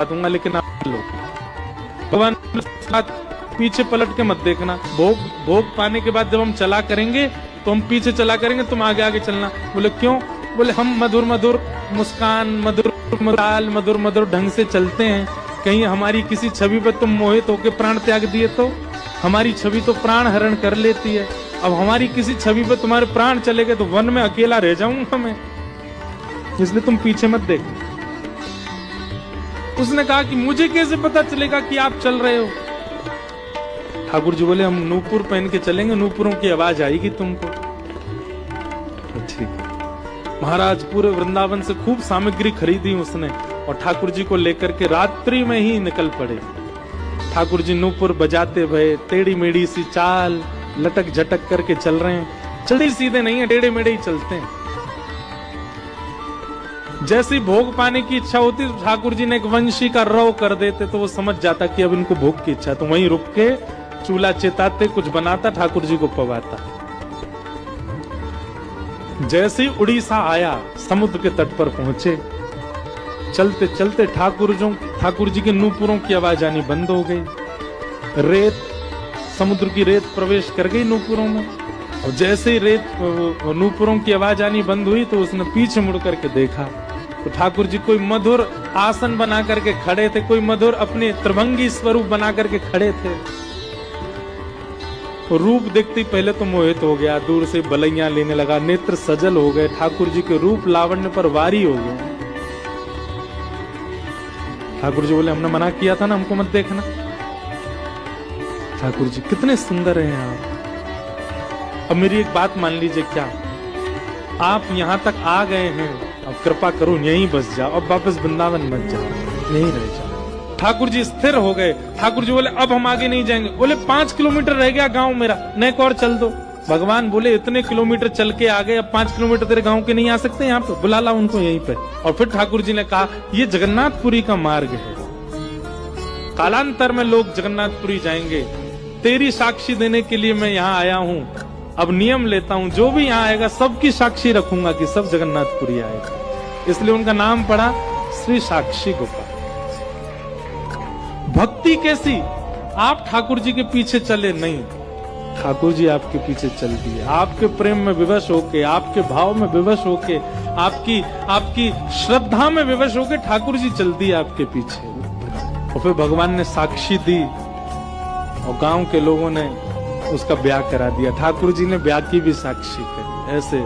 दूंगा, लेकिन आप लो। भगवान पीछे पलट के मत देखना। भोग पाने के बाद जब हम चला करेंगे तो हम पीछे चला करेंगे, तुम आगे आगे चलना। बोले क्यों? बोले हम मधुर मधुर मुस्कान, मधुर मधुर मधुर ढंग से चलते हैं, कहीं हमारी किसी छवि पर तुम मोहित होकर प्राण त्याग दिए तो? हमारी छवि तो प्राण हरण कर लेती है। अब हमारी किसी छवि पर तुम्हारे प्राण चले गए तो वन में अकेला रह जाऊंगा मैं, इसलिए तुम पीछे मत देखो। उसने कहा कि मुझे कैसे पता चलेगा कि आप चल रहे हो? ठाकुर जी बोले हम नूपुर पहन के चलेंगे, नूपुरों की आवाज आएगी तुमको। ठीक है। महाराज पूरे वृंदावन से खूब सामग्री खरीदी उसने और ठाकुर जी को लेकर के रात्रि में ही निकल पड़े। ठाकुर जी नूपुर बजाते भये, टेढ़ी मेढ़ी सी चाल, लटक झटक करके चल रहे हैं। चढ़े सीधे नहीं है, टेढ़े मेढ़े ही चलते हैं। जैसी भोग पाने की इच्छा होती तो ठाकुर जी ने एक वंशी का रव कर देते तो वो समझ जाता कि अब इनको भोग की इच्छा, तो वहीं रुक के चूल्हा चिताते, कुछ बनाता, ठाकुर जी को पवाता। जैसे ही उड़ीसा आया, समुद्र के तट पर पहुंचे, चलते चलते ठाकुर जी के नूपुरों की आवाज आनी बंद हो गई। रेत, समुद्र की रेत प्रवेश कर गई नूपुरों में, और जैसे ही रेत नूपुरों की आवाज आनी बंद हुई तो उसने पीछे मुड़ करके देखा तो ठाकुर जी कोई मधुर आसन बना करके खड़े थे, कोई मधुर अपने त्रिभंगी स्वरूप बना करके खड़े थे। तो रूप देखते पहले तो मोहित हो गया, दूर से बलैया लेने लगा, नेत्र सजल हो गए, ठाकुर जी के रूप लावण्य पर वारी हो गया। ठाकुर जी बोले हमने मना किया था ना, हमको मत देखना। ठाकुर जी कितने सुंदर हैं आप। अब मेरी एक बात मान लीजिए, क्या आप यहां तक आ गए हैं, अब कृपा करो यहीं बस जाओ, अब वापस वृंदावन मत जाओ, यहीं रह जाओ। ठाकुर जी स्थिर हो गए। ठाकुर जी बोले अब हम आगे नहीं जाएंगे। बोले 5 किलोमीटर रह गया गांव मेरा, नेक और चल दो। भगवान बोले इतने किलोमीटर चल के आ गए, अब 5 किलोमीटर तेरे गांव के नहीं आ सकते यहाँ पे? बुला ला उनको यहीं पे। और फिर ठाकुर जी ने कहा ये जगन्नाथपुरी का मार्ग है, कालांतर में लोग जगन्नाथपुरी जाएंगे, तेरी साक्षी देने के लिए मैं यहाँ आया हूँ। अब नियम लेता हूँ, जो भी यहाँ आएगा सबकी साक्षी रखूंगा कि सब जगन्नाथपुरी आएगा। इसलिए उनका नाम पड़ा श्री साक्षी गोपाल। भक्ति कैसी? आप ठाकुर जी के पीछे चले नहीं, ठाकुर जी आपके पीछे चल दिए। आपके प्रेम में विवश होके, आपके भाव में विवश होके, आपकी श्रद्धा में विवश होके ठाकुर जी चल दिए आपके पीछे। और फिर भगवान ने साक्षी दी और गांव के लोगों ने उसका ब्याह करा दिया। ठाकुर जी ने ब्याह की भी साक्षी करी। ऐसे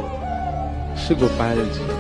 श्री गोपाल जी।